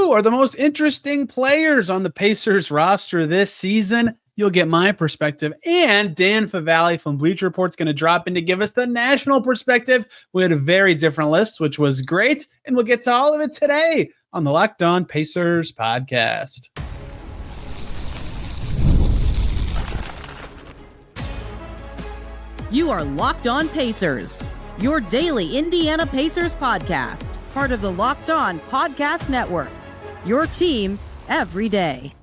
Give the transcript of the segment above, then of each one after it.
Who are the most interesting players on the Pacers roster this season? You'll get my perspective, and Dan Favale from Bleacher Report's going to drop in to give us the national perspective. We had a very different list, which was great, and we'll get to all of it today on the Locked On Pacers podcast. You are Locked On Pacers, your daily Indiana Pacers podcast, part of the Locked On Podcast Network, your team every day.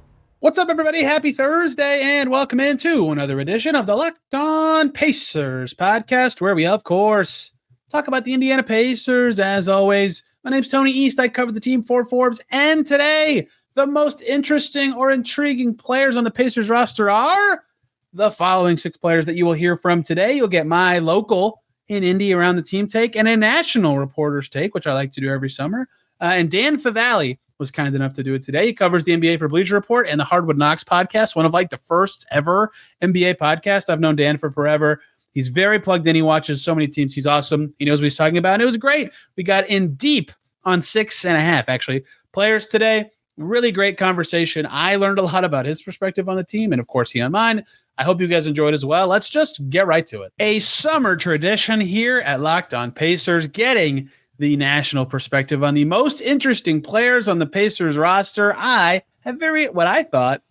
What's up, everybody? Happy Thursday, and welcome into another edition of the Locked On Pacers podcast, where we, of course, talk about the Indiana Pacers. As always, my name's Tony East. I cover the team for Forbes, and today, the most interesting or intriguing players on the Pacers roster are the following 6 players that you will hear from today. You'll get my local in Indy around the team take and a national reporter's take, which I like to do every summer. And Dan Favale was kind enough to do it today. He covers the NBA for Bleacher Report and the Hardwood podcast, one of like the first ever NBA podcasts. I've known Dan for forever. He's very plugged in. He watches so many teams. He's awesome. He knows what he's talking about. And it was great. We got in deep on 6.5, actually, players today. Really great conversation. I learned a lot about his perspective on the team, and of course, he on mine. I hope you guys enjoyed as well. Let's just get right to it. A summer tradition here at Locked On Pacers, getting the national perspective on the most interesting players on the Pacers roster. I have what I thought,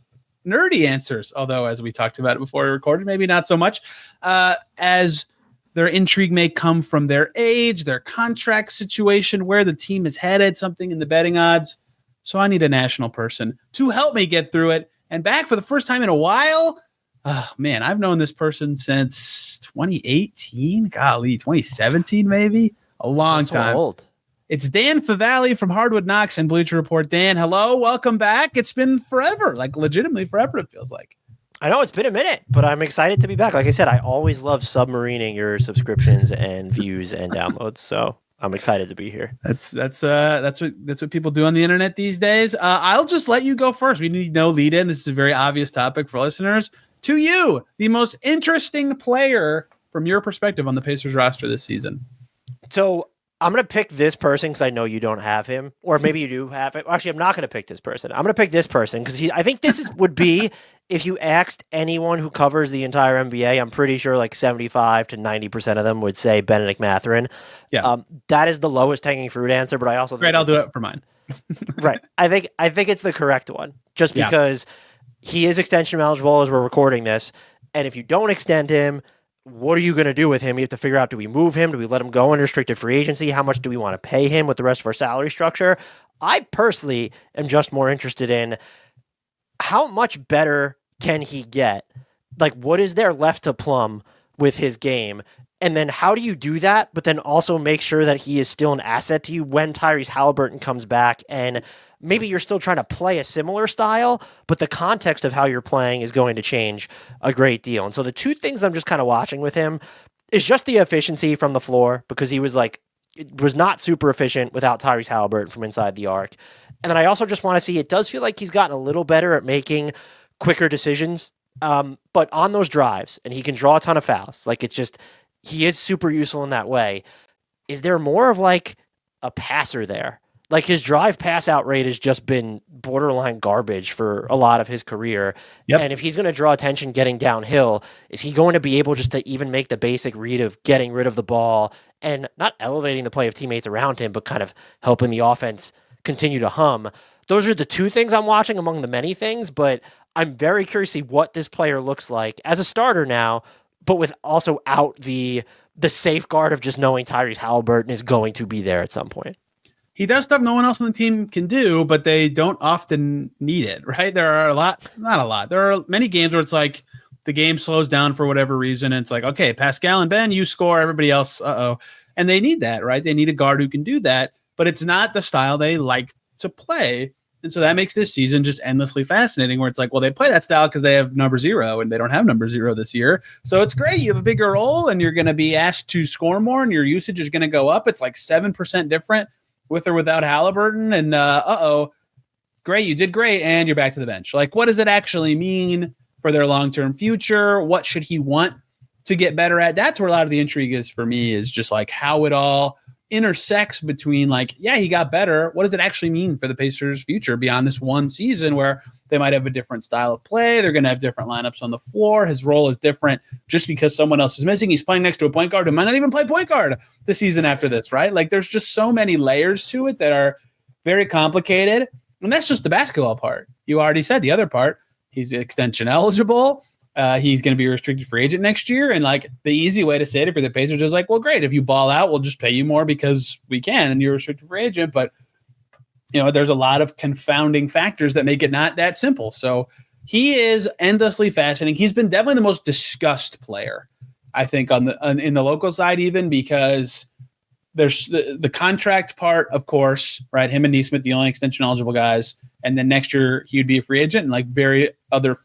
nerdy answers, although as we talked about it before we recorded, maybe not so much, as their intrigue may come from their age, their contract situation, where the team is headed, something in the betting odds. So I need a national person to help me get through it. And back for the first time in a while, oh man, I've known this person since 2018, 2017 maybe. A long time. Old. It's Dan Favale from Hardwood and Bleacher Report. Dan, hello, welcome back. It's been forever, like legitimately forever, it feels like. I know it's been a minute, but I'm excited to be back. Like I said, I always love submarining your subscriptions and views and downloads, so I'm excited to be here. That's what people do on the internet these days. I'll just let you go first. We need no lead in. This is a very obvious topic for listeners. To you, the most interesting player from your perspective on the Pacers roster this season. So I'm going to pick this person because I know you don't have him, or maybe you do have it. Actually, I'm not going to pick this person. I'm going to pick this person because I think this would be, if you asked anyone who covers the entire NBA, I'm pretty sure like 75 to 90% of them would say Benedict Mathurin. Yeah. That is the lowest hanging fruit answer, but I also think I'll do it for mine. Right. I think it's the correct one just because he is extension eligible as we're recording this. And if you don't extend him, what are you going to do with him? You have to figure out, do we move him? Do we let him go in restricted free agency? How much do we want to pay him with the rest of our salary structure? I personally am just more interested in how much better can he get? Like, what is there left to plumb with his game? And then how do you do that, but then also make sure that he is still an asset to you when Tyrese Haliburton comes back, and maybe you're still trying to play a similar style, but the context of how you're playing is going to change a great deal. And so the two things I'm just kind of watching with him is just the efficiency from the floor, because he was not super efficient without Tyrese Haliburton from inside the arc. And then I also just want to see, it does feel like he's gotten a little better at making quicker decisions, but on those drives, and he can draw a ton of fouls. Like, it's just, he is super useful in that way. Is there more of like a passer there? Like, his drive pass out rate has just been borderline garbage for a lot of his career. Yep. And if he's going to draw attention getting downhill, is he going to be able just to even make the basic read of getting rid of the ball and not elevating the play of teammates around him, but kind of helping the offense continue to hum? Those are the two things I'm watching among the many things, but I'm very curious to see what this player looks like as a starter now, but with also out the safeguard of just knowing Tyrese Haliburton is going to be there at some point. He does stuff no one else on the team can do, but they don't often need it, right? There are not a lot. There are many games where it's like the game slows down for whatever reason, and it's like, okay, Pascal and Ben, you score, everybody else, and they need that, right? They need a guard who can do that, but it's not the style they like to play. And so that makes this season just endlessly fascinating, where it's like, well, they play that style because they have number 0 and they don't have number 0 this year. So it's great. You have a bigger role and you're going to be asked to score more and your usage is going to go up. It's like 7% different with or without Haliburton. And great. You did great. And you're back to the bench. Like, what does it actually mean for their long-term future? What should he want to get better at? That's where a lot of the intrigue is for me, is just like how it all intersects between like, yeah, he got better. What does it actually mean for the Pacers' future beyond this one season where they might have a different style of play? They're going to have different lineups on the floor. His role is different just because someone else is missing. He's playing next to a point guard who might not even play point guard the season after this, right? Like there's just so many layers to it that are very complicated. And that's just the basketball part. You already said the other part. He's extension eligible. He's going to be a restricted free agent next year. And like the easy way to say it for the Pacers is like, well, great. If you ball out, we'll just pay you more because we can and you're a restricted free agent. But, there's a lot of confounding factors that make it not that simple. So he is endlessly fascinating. He's been definitely the most discussed player, I think, in the local side, even because there's the contract part, of course, right? Him and Nesmith, the only extension eligible guys. And then next year he would be a free agent, and like very few other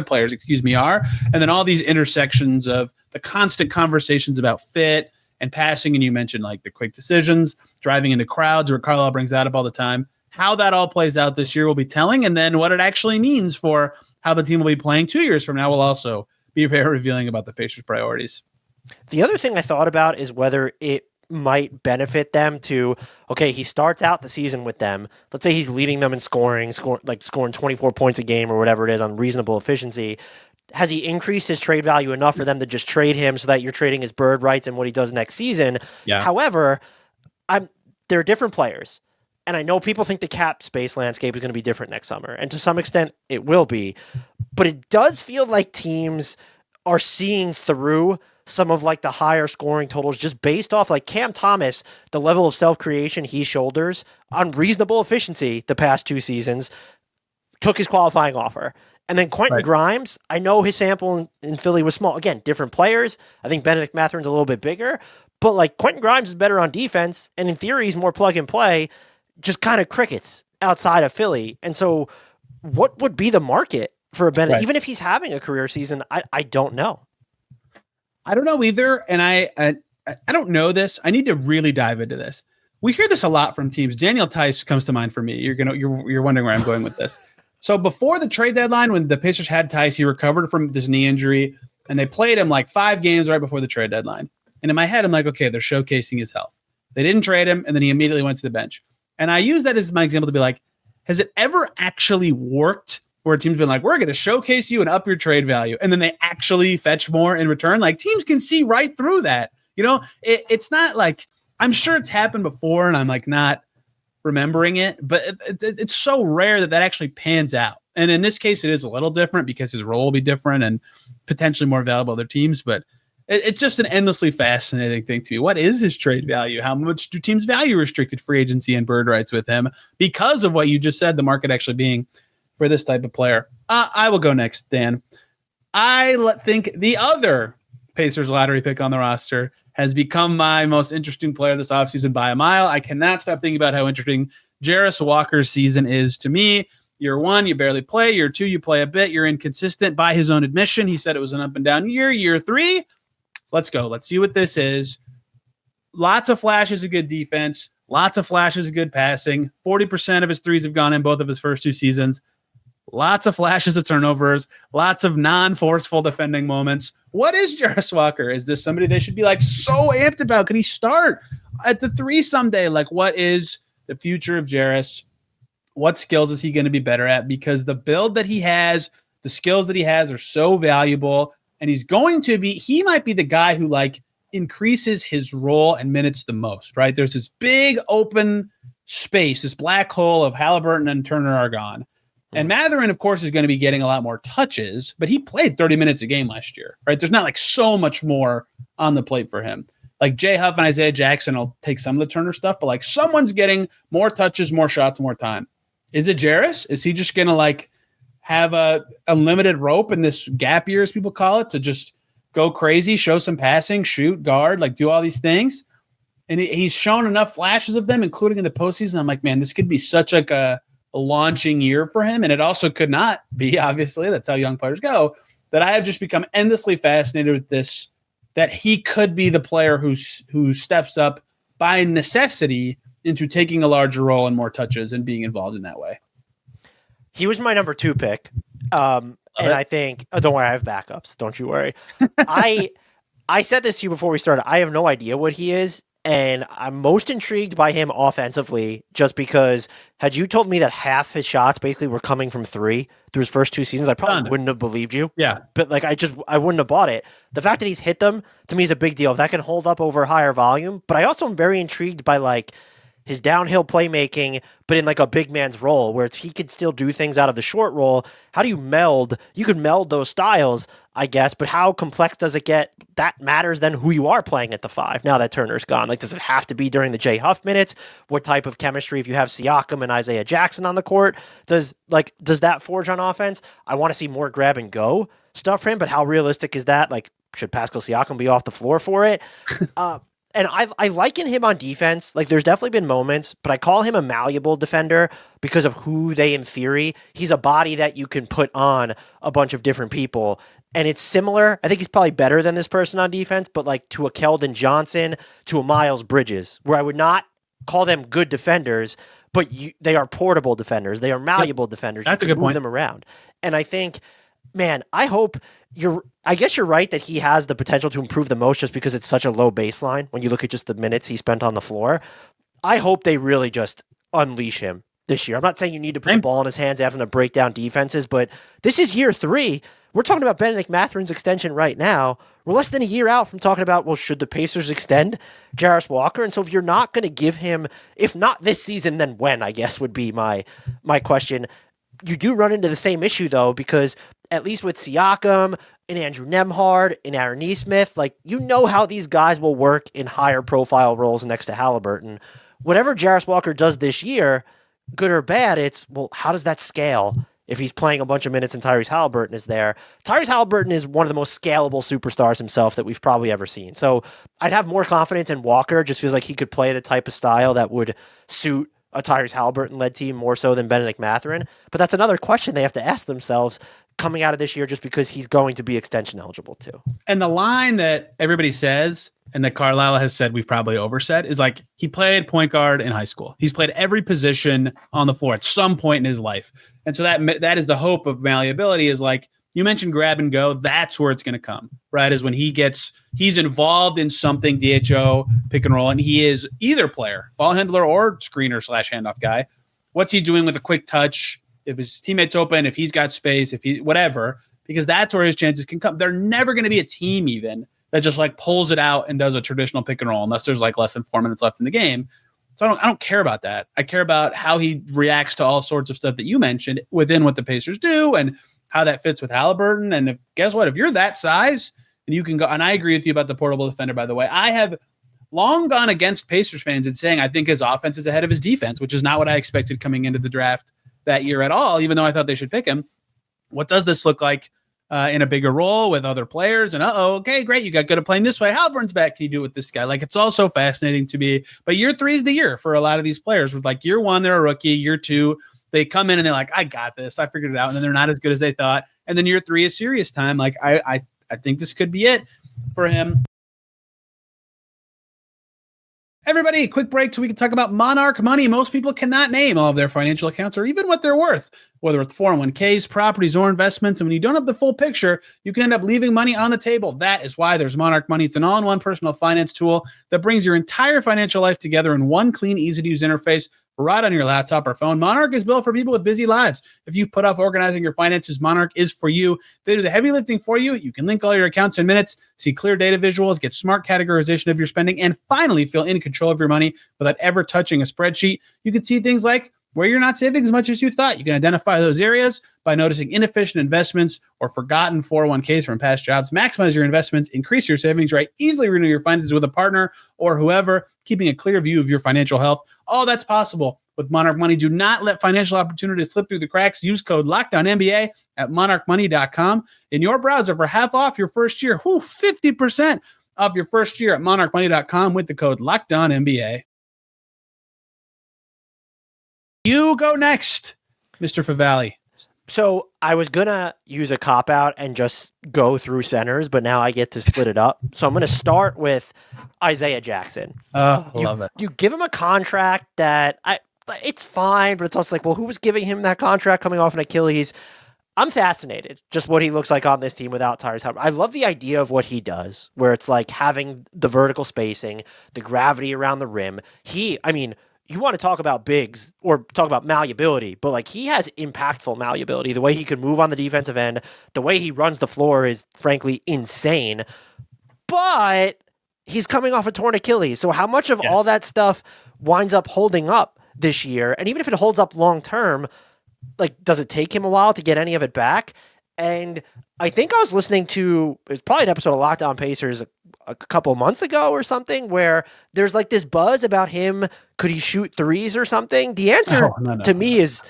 players are. And then all these intersections of the constant conversations about fit and passing. And you mentioned like the quick decisions, driving into crowds, where Carlisle brings that up all the time. How that all plays out this year will be telling. And then what it actually means for how the team will be playing 2 years from now will also be very revealing about the Pacers' priorities. The other thing I thought about is whether it might benefit them to, okay, he starts out the season with them. Let's say he's leading them in scoring 24 points a game or whatever it is on reasonable efficiency. Has he increased his trade value enough for them to just trade him so that you're trading his bird rights and what he does next season? Yeah. However, they're different players. And I know people think the cap space landscape is going to be different next summer. And to some extent, it will be. But it does feel like teams are seeing through some of like the higher scoring totals just based off like Cam Thomas, the level of self-creation he shoulders on reasonable efficiency the past 2 seasons, took his qualifying offer. And then Quentin Grimes, I know his sample in Philly was small. Again, different players. I think Benedict Mathurin's a little bit bigger, but like Quentin Grimes is better on defense. And in theory, he's more plug and play, just kind of crickets outside of Philly. And so what would be the market for a Benedict? Even if he's having a career season, I don't know. I don't know either. And I don't know this. I need to really dive into this. We hear this a lot from teams. Daniel Tice comes to mind for me. You're wondering where I'm going with this. So before the trade deadline, when the Pacers had Tice, he recovered from this knee injury, and they played him like 5 games right before the trade deadline. And in my head, I'm like, okay, they're showcasing his health. They didn't trade him, and then he immediately went to the bench. And I use that as my example to be like, has it ever actually worked where a team's been like, we're going to showcase you and up your trade value, and then they actually fetch more in return? Like teams can see right through that. It's not like, I'm sure it's happened before, and I'm like not remembering it, but it's so rare that actually pans out. And in this case, it is a little different because his role will be different and potentially more valuable to other teams. But it's just an endlessly fascinating thing to me. What is his trade value? How much do teams value restricted free agency and bird rights with him because of what you just said, the market actually being for this type of player? I will go next, Dan. I think the other Pacers lottery pick on the roster has become my most interesting player this offseason by a mile. I cannot stop thinking about how interesting Jarus Walker's season is to me. Year 1, you barely play. Year 2, you play a bit. You're inconsistent by his own admission. He said it was an up and down year. Year 3, let's go. Let's see what this is. Lots of flashes of good defense. Lots of flashes of good passing. 40% of his threes have gone in both of his first 2 seasons. Lots of flashes of turnovers. Lots of non-forceful defending moments. What is Jarus Walker? Is this somebody they should be like so amped about? Could he start at the 3 someday? Like, what is the future of Jarus? What skills is he going to be better at? Because the build that he has, the skills that he has are so valuable, and he might be the guy who like increases his role and minutes the most, right? There's this big open space, this black hole of Haliburton and Turner are gone. And Mathurin, of course, is going to be getting a lot more touches, but he played 30 minutes a game last year, right? There's not like so much more on the plate for him. Like Jay Huff and Isaiah Jackson will take some of the Turner stuff, but like someone's getting more touches, more shots, more time. Is it Jarus? Is he just going to like have a unlimited rope in this gap year, as people call it, to just go crazy, show some passing, shoot, guard, like do all these things? And he's shown enough flashes of them, including in the postseason. I'm like, man, this could be such like a launching year for him. And it also could not be, obviously. That's how young players go. That I have just become endlessly fascinated with this, that he could be the player who steps up by necessity into taking a larger role and more touches and being involved in that way. He was my number 2 pick. And I think, don't worry, I have backups. Don't you worry. I said this to you before we started. I have no idea what he is. And I'm most intrigued by him offensively just because had you told me that half his shots basically were coming from three through his first two seasons, I probably wouldn't have believed you. Yeah. But like I wouldn't have bought it. The fact that he's hit them to me is a big deal. If that can hold up over higher volume. But I also am very intrigued by like his downhill playmaking, but in like a big man's role where he could still do things out of the short roll. How do you meld? You could meld those styles, I guess, but how complex does it get? That matters then who you are playing at the five. Now that Turner's gone, like, does it have to be during the Jay Huff minutes? What type of chemistry, if you have Siakam and Isaiah Jackson on the court, does that forge on offense? I want to see more grab and go stuff for him, but how realistic is that? Like, should Pascal Siakam be off the floor for it? And I liken him on defense. Like, there's definitely been moments, but I call him a malleable defender because of who they, in theory, he's a body that you can put on a bunch of different people. And it's similar. I think he's probably better than this person on defense, but like to a Keldon Johnson, to a Miles Bridges, where I would not call them good defenders, but they are portable defenders. They are malleable defenders. That's a good point. Move them around. And I think, man, I guess you're right that he has the potential to improve the most just because it's such a low baseline when you look at just the minutes he spent on the floor. I hope they really just unleash him this year. I'm not saying you need to put the ball in his hands having to break down defenses, but this is year 3. We're talking about Benedict Mathurin's extension right now. We're less than a year out from talking about, well, should the Pacers extend Jarus Walker? And so if you're not going to give him, if not this season, then when, I guess would be my question. You do run into the same issue, though, because at least with Siakam and Andrew Nembhard and Aaron Nesmith, like, you know how these guys will work in higher profile roles next to Haliburton. Whatever Jarus Walker does this year, good or bad, it's, well, how does that scale if he's playing a bunch of minutes and Tyrese Haliburton is there? Tyrese Haliburton is one of the most scalable superstars himself that we've probably ever seen. So I'd have more confidence in Walker. Just feels like he could play the type of style that would suit a Tyrese Haliburton-led team more so than Benedict Mathurin. But that's another question they have to ask themselves coming out of this year, just because he's going to be extension eligible too. And the line that everybody says, and that Carlisle has said we've probably oversaid, is like, he played point guard in high school. He's played every position on the floor at some point in his life. And so that is the hope of malleability, is like, you mentioned grab and go. That's where it's going to come, right? Is when he's involved in something, DHO, pick and roll, and he is either player, ball handler or screener / handoff guy. What's he doing with a quick touch? If his teammate's open, if he's got space, whatever, because that's where his chances can come. They're never going to be a team even that just like pulls it out and does a traditional pick and roll unless there's like less than 4 minutes left in the game. So I don't care about that. I care about how he reacts to all sorts of stuff that you mentioned within what the Pacers do and how that fits with Haliburton. And guess what? If you're that size and you can go, and I agree with you about the portable defender, by the way, I have long gone against Pacers fans in saying I think his offense is ahead of his defense, which is not what I expected coming into the draft that year at all, even though I thought they should pick him. What does this look like in a bigger role with other players? And okay, great. You got good at playing this way. Haliburton's back. Can you do it with this guy? Like, it's all so fascinating to me. But year 3 is the year for a lot of these players. With like year 1, they're a rookie. Year 2, they come in and they're like, I got this. I figured it out. And then they're not as good as they thought. And then year 3 is serious time. Like, I think this could be it for him. Everybody, quick break so we can talk about Monarch Money. Most people cannot name all of their financial accounts or even what they're worth, whether it's 401ks, properties, or investments. And when you don't have the full picture, you can end up leaving money on the table. That is why there's Monarch Money. It's an all-in-one personal finance tool that brings your entire financial life together in one clean, easy-to-use interface right on your laptop or phone. Monarch is built for people with busy lives. If you've put off organizing your finances, Monarch is for you. They do the heavy lifting for you. You can link all your accounts in minutes, see clear data visuals, get smart categorization of your spending, and finally feel in control of your money without ever touching a spreadsheet. You can see things like where you're not saving as much as you thought. You can identify those areas by noticing inefficient investments or forgotten 401ks from past jobs. Maximize your investments, increase your savings rate, easily renew your finances with a partner or whoever, keeping a clear view of your financial health. All that's possible with Monarch Money. Do not let financial opportunities slip through the cracks. Use code LOCKDOWNNBA at monarchmoney.com in your browser for half off your first year. 50% off your first year at monarchmoney.com with the code LOCKDOWNNBA. You go next, Mr. Favale. So I was going to use a cop-out and just go through centers, but now I get to split it up. So I'm going to start with Isaiah Jackson. Oh, love it. You give him a contract that it's fine, but it's also like, well, who was giving him that contract coming off an Achilles? I'm fascinated just what he looks like on this team without Tyrese Haliburton. I love the idea of what he does, where it's like having the vertical spacing, the gravity around the rim. You want to talk about bigs or talk about malleability, but like he has impactful malleability. The way he can move on the defensive end, the way he runs the floor is frankly insane. But he's coming off a torn Achilles. So how much of all that stuff winds up holding up this year? And even if it holds up long term, like, does it take him a while to get any of it back? And I think I was listening to, it was probably an episode of Locked On Pacers a couple months ago or something, where there's like this buzz about him. Could he shoot threes or something? The answer to me is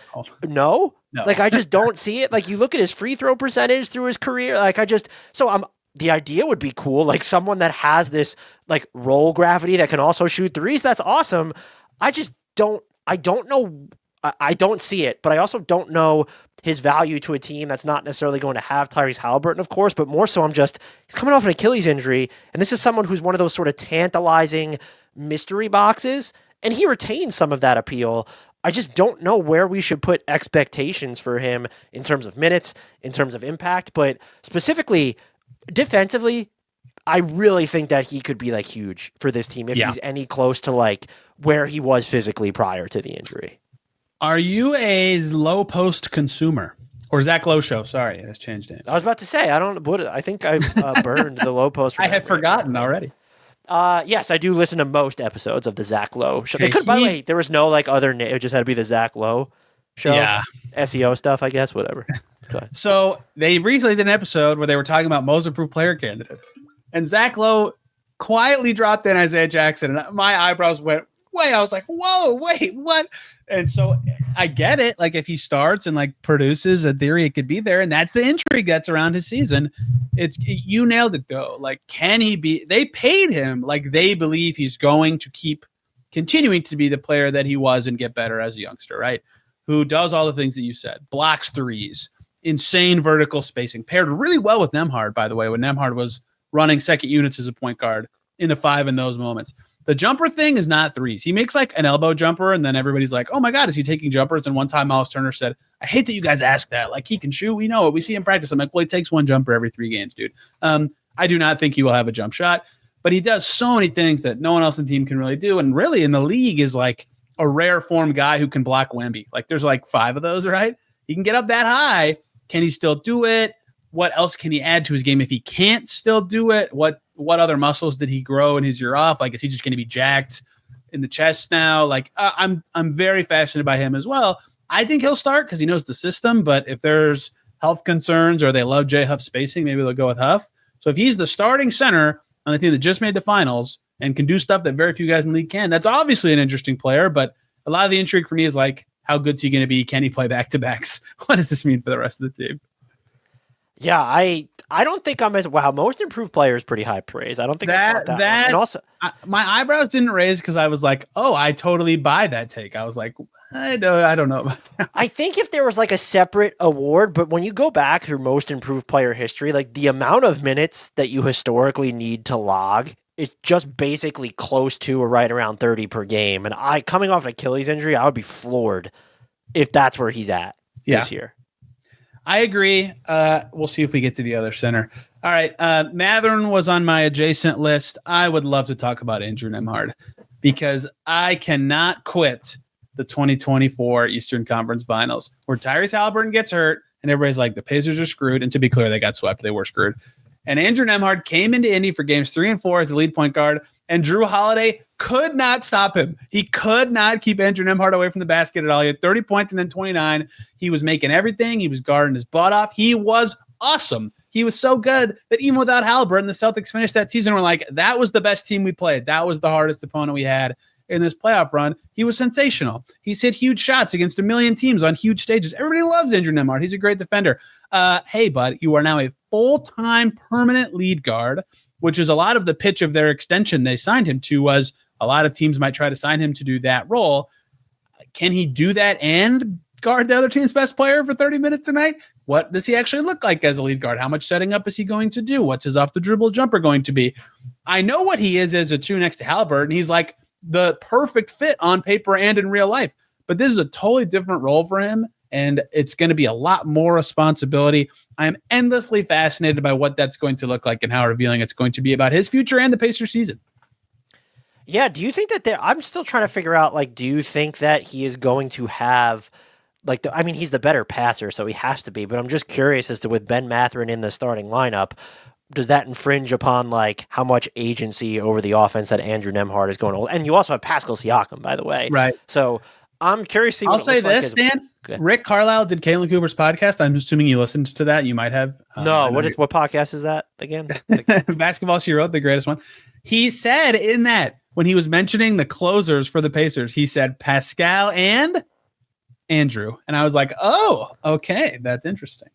no. Like, I just don't see it. Like, you look at his free throw percentage through his career. Like, the idea would be cool. Like, someone that has this like roll gravity that can also shoot threes. That's awesome. I don't know. I don't see it, but I also don't know his value to a team that's not necessarily going to have Tyrese Haliburton, of course, but more so he's coming off an Achilles injury, and this is someone who's one of those sort of tantalizing mystery boxes, and he retains some of that appeal. I just don't know where we should put expectations for him in terms of minutes, in terms of impact, but specifically defensively, I really think that he could be like huge for this team if he's any close to like where he was physically prior to the injury. Are you a low post consumer or Zach Lowe show? Sorry, it has changed it. I was about to say, I think I've burned the low post. I had forgotten already. Yes, I do listen to most episodes of the Zach Lowe show. Okay, by the way, there was no like other name. It just had to be the Zach Lowe show. Yeah. SEO stuff, I guess, whatever. So they recently did an episode where they were talking about most improved player candidates. And Zach Lowe quietly dropped in Isaiah Jackson. And my eyebrows went way. I was like, whoa, wait, what? And so I get it. Like, if he starts and like produces, in theory, it could be there. And that's the intrigue that's around his season. You nailed it though. Like, can he be? They paid him like they believe he's going to keep continuing to be the player that he was and get better as a youngster, right? Who does all the things that you said, blocks threes, insane vertical spacing, paired really well with Nembhard, by the way, when Nembhard was running second units as a point guard in the five in those moments. The jumper thing is not threes. He makes like an elbow jumper, and then everybody's like, oh my God, is he taking jumpers? And one time Miles Turner said, I hate that you guys ask that. Like, he can shoot. We know it. We see him practice. I'm like, well, he takes one jumper every 3 games, dude. I do not think he will have a jump shot, but he does so many things that no one else in the team can really do. And really in the league is like a rare form guy who can block Wemby. Like, there's like 5 of those, right? He can get up that high. Can he still do it? What else can he add to his game if he can't still do it? What other muscles did he grow in his year off? Like, is he just going to be jacked in the chest now? Like, I'm very fascinated by him as well. I think he'll start because he knows the system, but if there's health concerns or they love J Huff spacing, maybe they'll go with Huff. So if he's the starting center on the team that just made the finals and can do stuff that very few guys in the league can, that's obviously an interesting player, but a lot of the intrigue for me is like, how good's he going to be? Can he play back-to-backs? What does this mean for the rest of the team? Yeah, I don't think I'm as wow. Most improved player is pretty high praise. I don't think that. And also, my eyebrows didn't raise because I was like, oh, I totally buy that take. I was like, I don't know about that. I think if there was like a separate award, but when you go back through most improved player history, like the amount of minutes that you historically need to log, it's just basically close to or right around 30 per game. And coming off an Achilles injury, I would be floored if that's where he's at this year. I agree. We'll see if we get to the other center. All right. Mathurin was on my adjacent list. I would love to talk about Andrew Nembhard because I cannot quit the 2024 Eastern Conference Finals where Tyrese Haliburton gets hurt and everybody's like, the Pacers are screwed. And to be clear, they got swept. They were screwed. And Andrew Nembhard came into Indy for games 3 and 4 as the lead point guard, and Drew Holiday could not stop him. He could not keep Andrew Nembhard away from the basket at all. He had 30 points and then 29. He was making everything. He was guarding his butt off. He was awesome. He was so good that even without Haliburton, the Celtics finished that season. We're like, that was the best team we played. That was the hardest opponent we had in this playoff run. He was sensational. He's hit huge shots against a million teams on huge stages. Everybody loves Andrew Nembhard. He's a great defender. Hey, bud, you are now a full-time permanent lead guard, which is a lot of the pitch of their extension they signed him to was a lot of teams might try to sign him to do that role. Can he do that and guard the other team's best player for 30 minutes a night? What does he actually look like as a lead guard? How much setting up is he going to do? What's his off-the-dribble jumper going to be? I know what he is as a 2 next to Haliburton. He's like the perfect fit on paper and in real life. But this is a totally different role for him. and it's going to be a lot more responsibility. I'm endlessly fascinated by what that's going to look like and how revealing it's going to be about his future and the Pacers season. Yeah, do you think that I'm still trying to figure out, like, do you think that he is going to have, like, he's the better passer, so he has to be, but I'm just curious as to, with Ben Mathurin in the starting lineup, does that infringe upon, like, how much agency over the offense that Andrew Nembhard is going to hold? And you also have Pascal Siakam, by the way. Right. So I'm curious to see what I'll say this, Dan. Rick Carlisle did Caitlin Cooper's podcast. I'm assuming you listened to that. You might have. No, what podcast is that again? Basketball She Wrote, the greatest one. He said in that, when he was mentioning the closers for the Pacers, he said Pascal and Andrew. And I was like, oh, okay, that's interesting.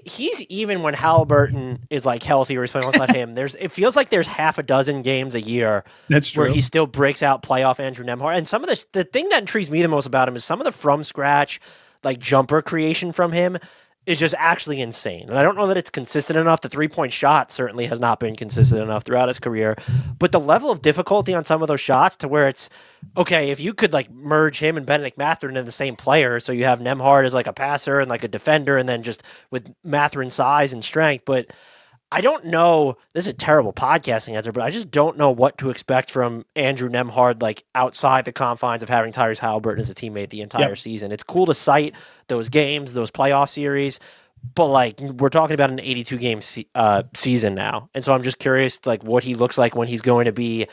He's even when Haliburton is like healthy or he's playing alongside him, it feels like there's half a dozen games a year that's true, where he still breaks out playoff Andrew Nembhard. And some of the thing that intrigues me the most about him is some of the from scratch, like, jumper creation from him is just actually insane. And I don't know that it's consistent enough. The 3-point shot certainly has not been consistent enough throughout his career, but the level of difficulty on some of those shots to where it's, okay, if you could, like, merge him and Benedict Mathurin into the same player, so you have Nembhard as, like, a passer and, like, a defender, and then just with Mathurin's size and strength. But I don't know, this is a terrible podcasting answer, but I just don't know what to expect from Andrew Nembhard, like, outside the confines of having Tyrese Haliburton as a teammate the entire season. It's cool to cite those games, those playoff series, but, like, we're talking about an 82-game season now. And so I'm just curious, like, what he looks like when he's going to be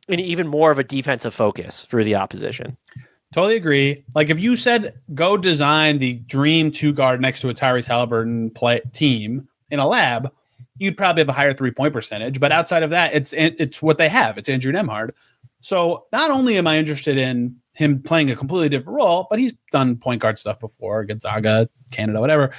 in even more of a defensive focus for the opposition. Totally agree. Like, if you said, go design the dream 2-guard next to a Tyrese Haliburton team in a lab, you'd probably have a higher 3-point percentage. But outside of that, it's what they have. It's Andrew Nembhard. So not only am I interested in him playing a completely different role, but he's done point guard stuff before, Gonzaga, Canada, whatever.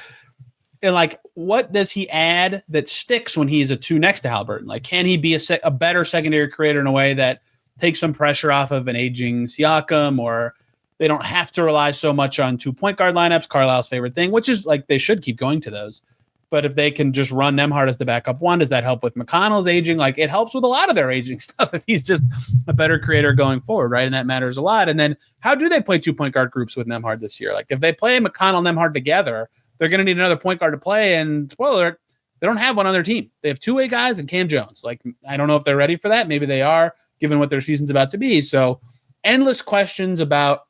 And, like, what does he add that sticks when he's a 2 next to Haliburton? Like, can he be a better secondary creator in a way that takes some pressure off of an aging Siakam, or they don't have to rely so much on 2 point guard lineups, Carlisle's favorite thing, which is, like, they should keep going to those. But if they can just run Nembhard as the backup one, does that help with McConnell's aging? Like, it helps with a lot of their aging stuff if he's just a better creator going forward, right? And that matters a lot. And then how do they play 2 point guard groups with Nembhard this year? Like, if they play McConnell-Nembhard together, they're going to need another point guard to play. And spoiler alert, they don't have one on their team. They have 2-way guys and Cam Jones. Like, I don't know if they're ready for that. Maybe they are, given what their season's about to be. So endless questions about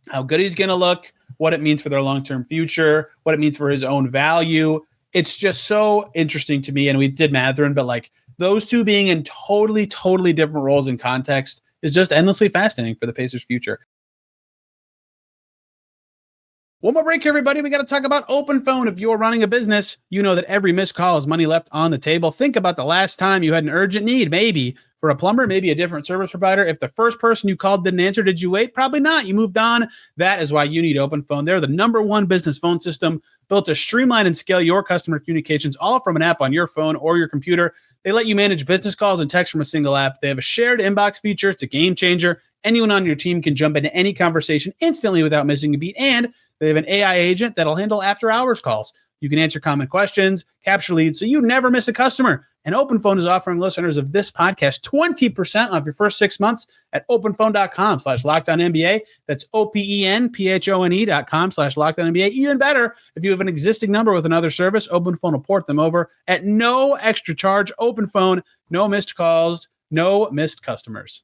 how good he's going to look, what it means for their long-term future, what it means for his own value. It's just so interesting to me. And we did Mathurin, but, like, those two being in totally, totally different roles and context is just endlessly fascinating for the Pacers' future. One more break here, everybody. We got to talk about OpenPhone. If you're running a business, you know that every missed call is money left on the table. Think about the last time you had an urgent need, maybe for a plumber, maybe a different service provider. If the first person you called didn't answer, did you wait? Probably not. You moved on. That is why you need OpenPhone. They're the #1 business phone system built to streamline and scale your customer communications, all from an app on your phone or your computer. They let you manage business calls and text from a single app. They have a shared inbox feature. It's a game changer. Anyone on your team can jump into any conversation instantly without missing a beat. And they have an AI agent that'll handle after-hours calls. You can answer common questions, capture leads, so you never miss a customer. And OpenPhone is offering listeners of this podcast 20% off your first 6 months at openphone.com/LockedOnNBA. That's OPENPHONE.com/LockedOnNBA. Even better, if you have an existing number with another service, OpenPhone will port them over at no extra charge. OpenPhone, no missed calls, no missed customers.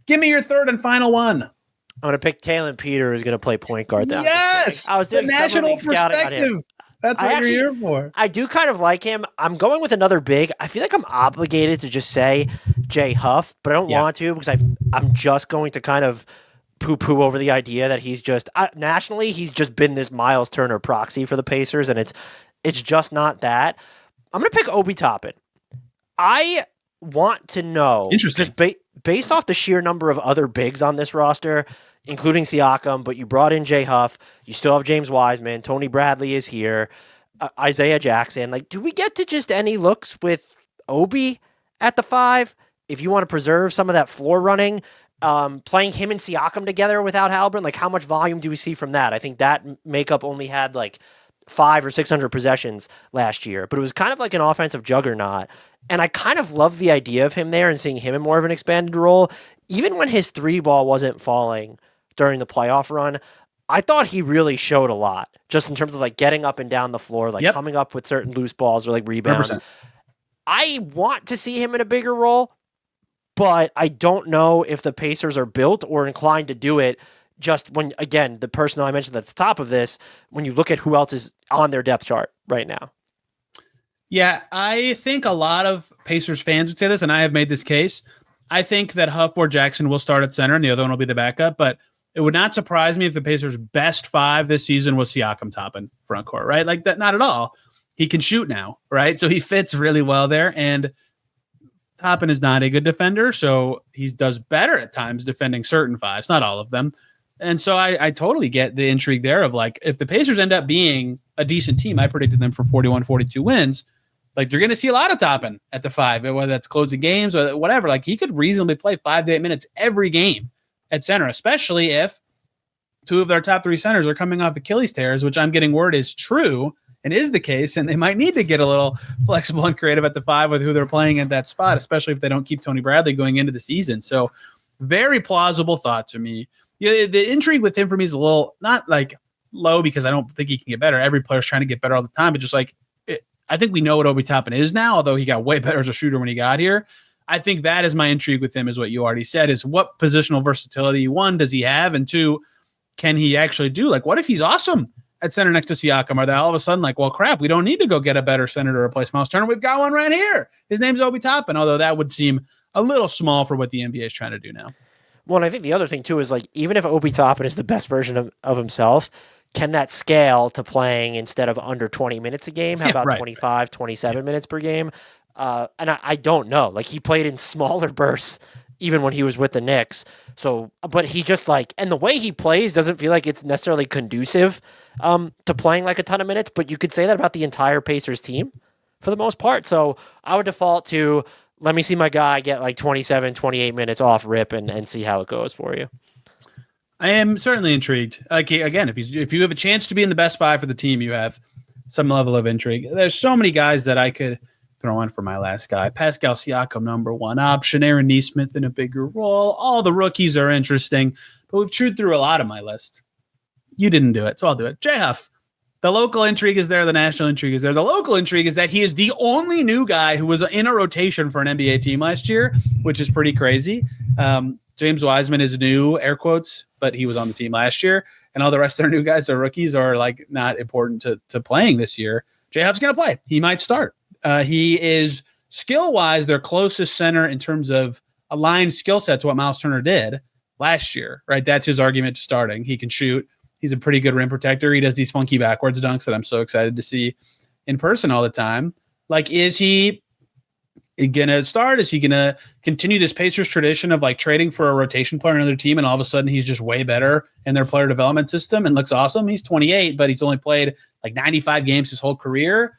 Give me your third and final one. I'm going to pick Taylor Peter, who's going to play point guard. Yes! I was doing the national perspective. That's what you're here for. I do kind of like him. I'm going with another big. I feel like I'm obligated to just say Jay Huff, but I don't want to because I'm just going to kind of poo-poo over the idea that he's just nationally, he's just been this Miles Turner proxy for the Pacers, and it's just not that. I'm going to pick Obi Toppin. I want to know, just based off the sheer number of other bigs on this roster, including Siakam, but you brought in Jay Huff. You still have James Wiseman. Tony Bradley is here. Isaiah Jackson. Like, do we get to just any looks with Obi at the 5? If you want to preserve some of that floor running, playing him and Siakam together without Haliburton, like, how much volume do we see from that? I think that makeup only had like 500 or 600 possessions last year, but it was kind of like an offensive juggernaut. And I kind of love the idea of him there and seeing him in more of an expanded role. Even when his 3-ball wasn't falling during the playoff run, I thought he really showed a lot just in terms of like getting up and down the floor, like coming up with certain loose balls or like rebounds. 100%. I want to see him in a bigger role, but I don't know if the Pacers are built or inclined to do it. Just when, again, the person I mentioned at the top of this, when you look at who else is on their depth chart right now. Yeah, I think a lot of Pacers fans would say this, and I have made this case. I think that Huff or Jackson will start at center, and the other one will be the backup, but it would not surprise me if the Pacers' best 5 this season was Siakam, Toppin, front court, right? Like that, not at all. He can shoot now, right? So he fits really well there, and Toppin is not a good defender, so he does better at times defending certain 5s, not all of them. And so I totally get the intrigue there of like, if the Pacers end up being a decent team, I predicted them for 41, 42 wins, like you're going to see a lot of Toppin at the 5, whether that's closing games or whatever. Like he could reasonably play 5 to 8 minutes every game at center, especially if 2 of their top 3 centers are coming off Achilles tears, which I'm getting word is true and is the case. And they might need to get a little flexible and creative at the 5 with who they're playing at that spot, especially if they don't keep Tony Bradley going into the season. So very plausible thought to me. Yeah, the intrigue with him for me is a little not like low because I don't think he can get better. Every player's trying to get better all the time, but just like I think we know what Obi Toppin is now, although he got way better as a shooter when he got here. I think that is my intrigue with him, is what you already said, is what positional versatility, 1, does he have? And 2, can he actually do? Like, what if he's awesome at center next to Siakam? Are they all of a sudden like, well, crap, we don't need to go get a better center to replace Miles Turner. We've got one right here. His name's Obi Toppin, although that would seem a little small for what the NBA is trying to do now. Well, and I think the other thing, too, is like, even if Obi Toppin is the best version of himself, can that scale to playing instead of under 20 minutes a game? How about 25, 27 minutes per game? And I don't know. Like, he played in smaller bursts even when he was with the Knicks. So, but he just like, and the way he plays doesn't feel like it's necessarily conducive to playing like a ton of minutes, but you could say that about the entire Pacers team for the most part. So I would default to, let me see my guy get like 27, 28 minutes off rip and see how it goes for you. I am certainly intrigued. Like, again, if you have a chance to be in the best 5 for the team, you have some level of intrigue. There's so many guys that I could throw in for my last guy. Pascal Siakam, number 1 option. Aaron Nesmith in a bigger role. All the rookies are interesting, but we've chewed through a lot of my list. You didn't do it, so I'll do it. J Huff. The local intrigue is there. The national intrigue is there. The local intrigue is that he is the only new guy who was in a rotation for an NBA team last year, which is pretty crazy. James Wiseman is new, air quotes, but he was on the team last year. And all the rest of their new guys are rookies or like not important to playing this year. J Huff's going to play. He might start. He is skill-wise their closest center in terms of aligned skill set to what Miles Turner did last year, right? That's his argument to starting. He can shoot. He's a pretty good rim protector. He does these funky backwards dunks that I'm so excited to see in person all the time. Like, is he going to start? Is he going to continue this Pacers tradition of like trading for a rotation player on another team and all of a sudden he's just way better in their player development system and looks awesome? He's 28, but he's only played like 95 games his whole career.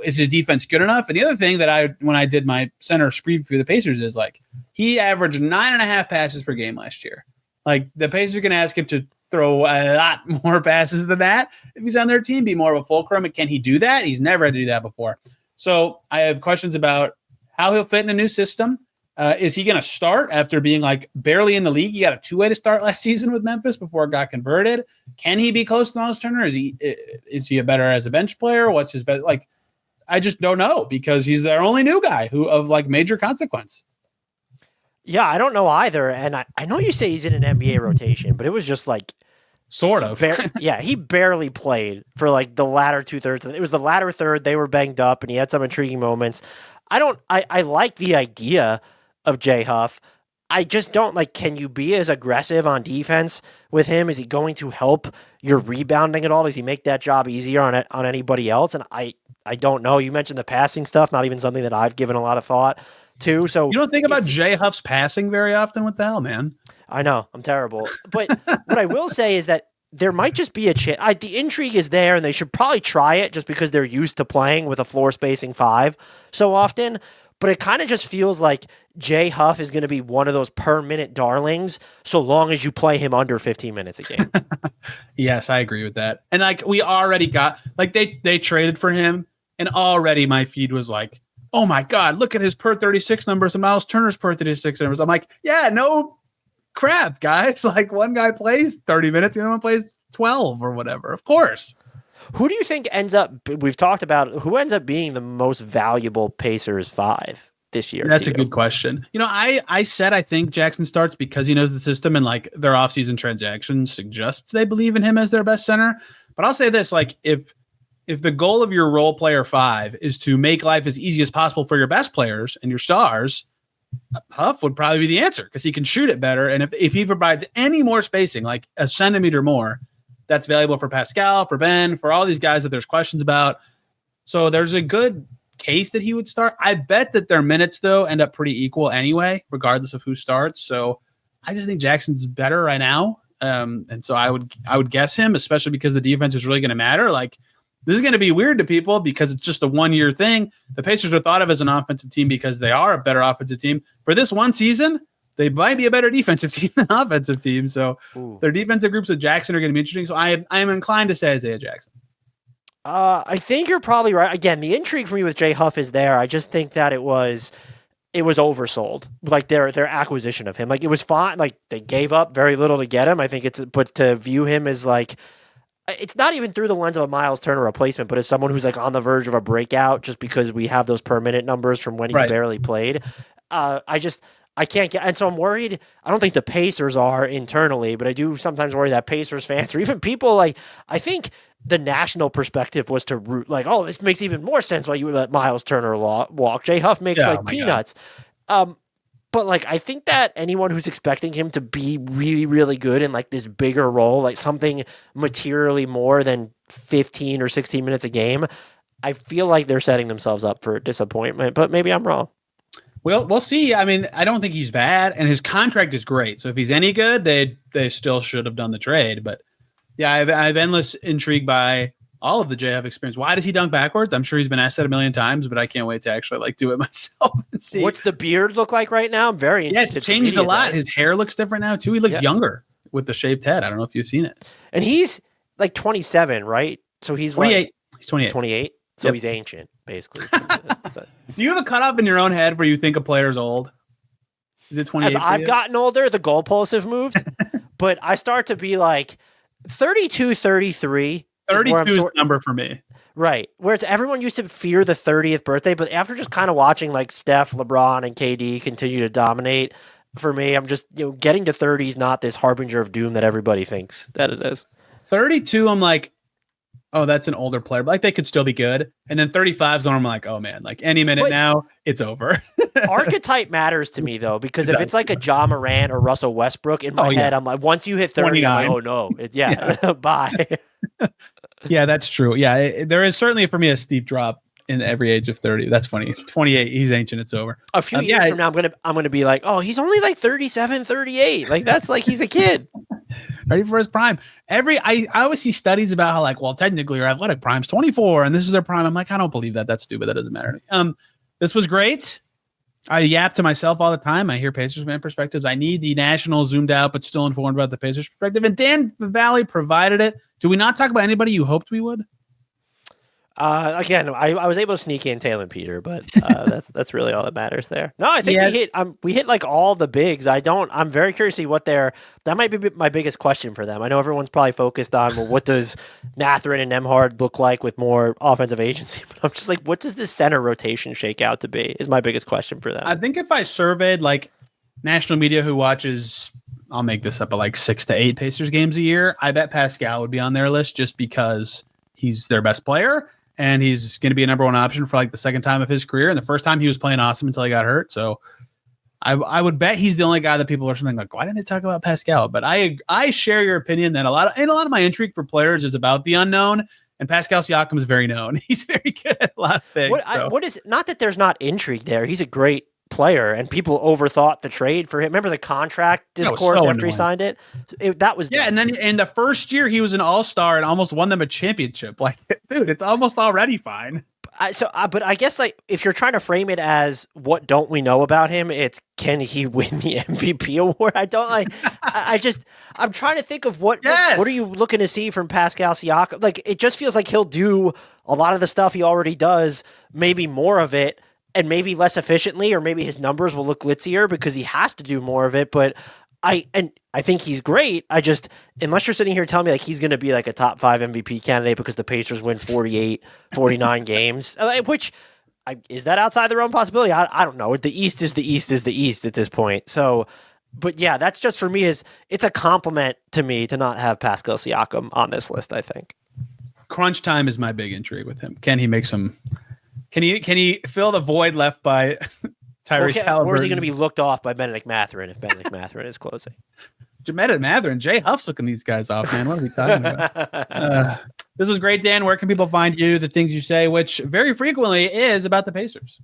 Is his defense good enough? And the other thing that when I did my center preview for the Pacers is like, he averaged 9.5 passes per game last year. Like, the Pacers are going to ask him to throw a lot more passes than that if he's on their team, be more of a fulcrum. And can he do that? He's never had to do that before. So I have questions about how he'll fit in a new system. Is he going to start after being like barely in the league? He got a 2-way to start last season with Memphis before it got converted. Can he be close to Miles Turner? Is he a better as a bench player? What's his best? Like, I just don't know, because he's their only new guy who of like major consequence. Yeah, I don't know either. And I know you say he's in an NBA rotation, but it was just like sort of. Yeah, he barely played for like the latter 2/3. It was the latter third. They were banged up and he had some intriguing moments. I like the idea of J Huff. I just don't like, can you be as aggressive on defense with him? Is he going to help your rebounding at all? Does he make that job easier on anybody else? And I don't know. You mentioned the passing stuff, not even something that I've given a lot of thought to. So you don't think about J Huff's passing very often? What the hell, man? I know, I'm terrible. But what I will say is that there might just be a chance. The intrigue is there, and they should probably try it just because they're used to playing with a floor spacing 5 so often. but it kind of just feels like Jay Huff is going to be one of those per minute darlings so long as you play him under 15 minutes a game. Yes, I agree with that. And like we already got like they traded for him, and already my feed was like, oh my God, look at his per 36 numbers and Miles Turner's per 36 numbers. I'm like, yeah, no crap, guys. Like one guy plays 30 minutes, the other one plays 12 or whatever. Of course. Who do you think we've talked about, who ends up being the most valuable Pacers 5 this year? That's a good question. I said I think Jackson starts because he knows the system and like their offseason transactions suggests they believe in him as their best center. But I'll say this, like if the goal of your role player 5 is to make life as easy as possible for your best players and your stars, Huff would probably be the answer because he can shoot it better. And if he provides any more spacing, like a centimeter more, that's valuable for Pascal, for Ben, for all these guys that there's questions about. So there's a good case that he would start. I bet that their minutes, though, end up pretty equal anyway, regardless of who starts. So I just think Jackson's better right now. And so I would guess him, especially because the defense is really going to matter. Like, this is going to be weird to people because it's just a one-year thing. The Pacers are thought of as an offensive team because they are a better offensive team. For this one season, they might be a better defensive team than offensive team. So their defensive groups with Jackson are going to be interesting. So I am inclined to say Isaiah Jackson. I think you're probably right. Again, the intrigue for me with Jay Huff is there. I just think that it was oversold. Like their acquisition of him. Like it was fine. Like they gave up very little to get him. I think but to view him as like, it's not even through the lens of a Miles Turner replacement, but as someone who's like on the verge of a breakout just because we have those per minute numbers from when he's barely played. I can't get, and so I'm worried. I don't think the Pacers are internally, but I do sometimes worry that Pacers fans or even people like, I think the national perspective was to root like, oh, this makes even more sense why you would let Miles Turner walk. Jay Huff makes peanuts. But like, I think that anyone who's expecting him to be really, really good in like this bigger role, like something materially more than 15 or 16 minutes a game, I feel like they're setting themselves up for disappointment, but maybe I'm wrong. Well, we'll see. I mean, I don't think he's bad, and his contract is great. So if he's any good, they still should have done the trade. But yeah, I have endless intrigue by all of the JF experience. Why does he dunk backwards? I'm sure he's been asked that a million times, but I can't wait to actually like do it myself and see. What's the beard look like right now? I'm very interested. Yeah, it's changed a lot. His hair looks different now too. He looks younger with the shaved head. I don't know if you've seen it. And he's like 27, right? So he's 28. Like, he's 28. 28. So he's ancient, basically. Do you have a cutoff in your own head where you think a player's old? Is it 28? As I've gotten older, the goalposts have moved, but I start to be like 32, 33. 32 is the number for me. Right. Whereas everyone used to fear the 30th birthday, but after just kind of watching like Steph, LeBron, and KD continue to dominate, for me, I'm just, getting to 30 is not this harbinger of doom that everybody thinks that it is. 32, I'm like, oh, that's an older player, but like they could still be good. And then 35 is when I'm like, oh man, like any minute now, it's over. Archetype matters to me though, because if it's like a Ja Morant or Russell Westbrook in my head, I'm like, once you hit 30, I'm like, oh no, bye. Yeah, that's true. Yeah, there is certainly for me a steep drop in every age of 30. That's funny. 28, he's ancient. It's over. A few years from now, I'm gonna be like, oh, he's only like 37, 38. Like that's like he's a kid. Ready for his prime. I always see studies about how like, well, technically your athletic prime's 24 and this is their prime. I'm like, I don't believe that. That's stupid. That doesn't matter. This was great. I yap to myself all the time. I hear Pacers fan perspectives. I need the national zoomed out, but still informed about the Pacers perspective. And Dan Favale provided it. Do we not talk about anybody you hoped we would? Again, I was able to sneak in Taylor and Peter, but that's really all that matters there. No, I think we hit like all the bigs. I'm very curious to see what that might be my biggest question for them. I know everyone's probably focused on, well, what does Mathurin and Nembhard look like with more offensive agency? But I'm just like, what does this center rotation shake out to be is my biggest question for them. I think if I surveyed like national media who watches, I'll make this up, but like 6 to 8 Pacers games a year, I bet Pascal would be on their list just because he's their best player. And he's going to be a number one option for like the second time of his career. And the first time he was playing awesome until he got hurt. So I would bet he's the only guy that people are something like, why didn't they talk about Pascal? But I share your opinion that a lot of my intrigue for players is about the unknown. And Pascal Siakam is very known. He's very good at a lot of things. What is not that there's not intrigue there. He's a great player, and people overthought the trade for him. Remember the contract discourse after he signed it? That was and then in the first year he was an all-star and almost won them a championship. Like, dude, it's almost already fine. But I guess like if you're trying to frame it as what don't we know about him, it's can he win the MVP award? I don't like. I'm trying to think of what are you looking to see from Pascal Siakam? Like it just feels like he'll do a lot of the stuff he already does, maybe more of it, and maybe less efficiently, or maybe his numbers will look glitzier because he has to do more of it. But I think he's great. Unless you're sitting here telling me like he's going to be like a top 5 MVP candidate because the Pacers win 48, 49 games, which is that outside the realm possibility? I don't know. The East is the East at this point. So, but yeah, that's just for me it's a compliment to me to not have Pascal Siakam on this list, I think. Crunch time is my big intrigue with him. Can he make some, can he fill the void left by Tyrese Haliburton? Or is he going to be looked off by Benedict Mathurin if Benedict Mathurin is closing? Benedict Mathurin, Jay Huff's looking these guys off, man. What are we talking about? This was great, Dan. Where can people find you? The things you say, which very frequently is about the Pacers.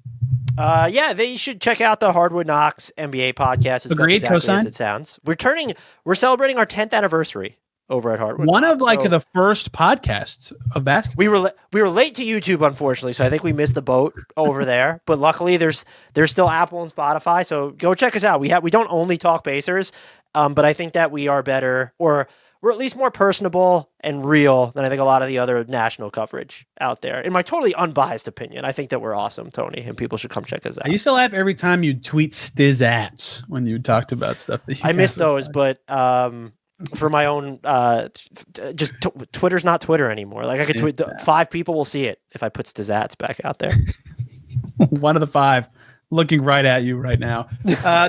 Yeah, they should check out the Hardwood Knocks NBA podcast. Agreed, exactly as it sounds. We're celebrating our 10th anniversary over at Hardwood. One of the first podcasts of basketball. We were late to YouTube, unfortunately, so I think we missed the boat over there. But luckily, there's still Apple and Spotify, so go check us out. We don't only talk Pacers, but I think that we are better, or we're at least more personable and real than I think a lot of the other national coverage out there. In my totally unbiased opinion, I think that we're awesome, Tony, and people should come check us out. I used to laugh every time you tweet stizzats when you talked about stuff that you I missed those, but for my own, Twitter's not Twitter anymore. Like I could tweet, 5 people will see it if I put stizzats back out there. One of the 5 looking right at you right now.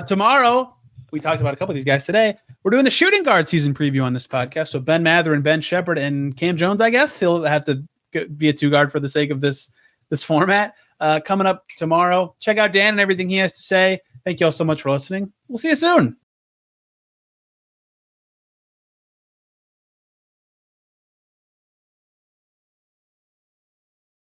Tomorrow, we talked about a couple of these guys today. We're doing the shooting guard season preview on this podcast. So Ben Mathurin, Ben Shepherd, and Cam Jones, I guess. He'll have to be a 2-guard for the sake of this format. Coming up tomorrow. Check out Dan and everything he has to say. Thank you all so much for listening. We'll see you soon.